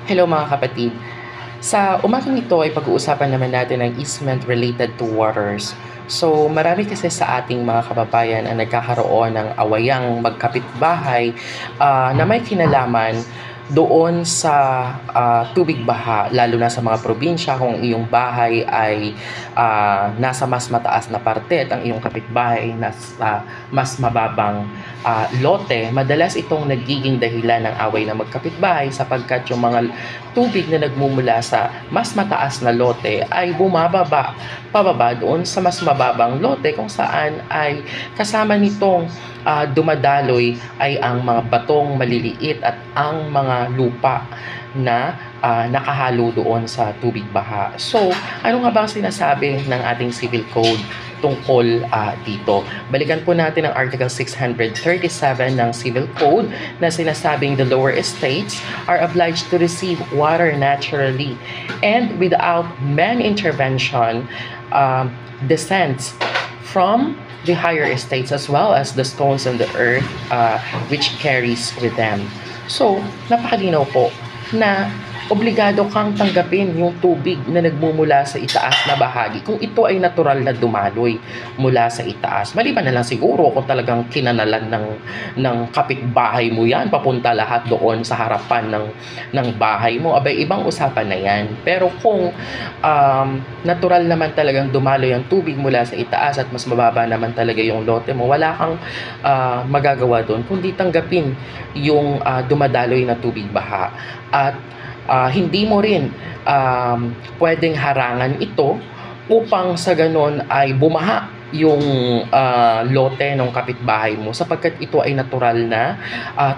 Hello mga kapatid. Sa umagang ito ay pag-uusapan naman natin ang easement related to waters. So marami kasi sa ating mga kababayan ang nagkakaroon ng awayang magkapitbahay na may kinalaman doon sa tubig baha, lalo na sa mga probinsya kung iyong bahay ay nasa mas mataas na parte at ang iyong kapitbahay ay nasa mas mababang lote. Madalas itong nagiging dahilan ng away ng magkapitbahay sapagkat yung mga tubig na nagmumula sa mas mataas na lote ay bumababa pababa doon sa mas mababang lote kung saan ay kasama nitong dumadaloy ay ang mga batong maliliit at ang mga lupa na nakahalo doon sa tubig baha. So, ano nga ba ang sinasabi ng ating civil code tungkol dito? Balikan po natin ang Article 637 ng Civil Code na sinasabing the lower estates are obliged to receive water naturally and without man intervention descends from the higher estates as well as the stones and the earth which carries with them. So, napakalinaw po na obligado kang tanggapin yung tubig na nagmumula sa itaas na bahagi kung ito ay natural na dumaloy mula sa itaas. Maliban na lang siguro kung talagang kinanalan ng kapitbahay mo yan, papunta lahat doon sa harapan ng bahay mo, abay ibang usapan na yan. Pero kung natural naman talagang dumaloy ang tubig mula sa itaas at mas mababa naman talaga yung lote mo, wala kang magagawa doon kundi tanggapin yung dumadaloy na tubig baha. At hindi mo rin pwedeng harangan ito upang sa ganon ay bumaha yung lote ng kapitbahay mo sapagkat ito ay natural na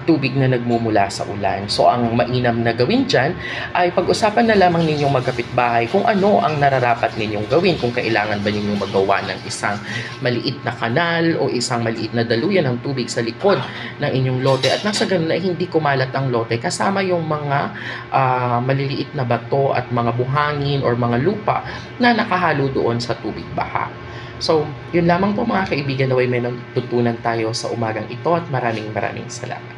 tubig na nagmumula sa ulan. So ang mainam na gawin dyan ay pag-usapan na lamang ninyong magkapitbahay kung ano ang nararapat ninyong gawin, kung kailangan ba ninyong magawa ng isang maliit na kanal o isang maliit na daluyan ng tubig sa likod ng inyong lote at nasa ganun ay hindi kumalat ang lote kasama yung mga maliliit na bato at mga buhangin or mga lupa na nakahalo doon sa tubig baha. So, yun lamang po mga kaibigan, naway may natutunan tayo sa umagang ito at maraming salamat.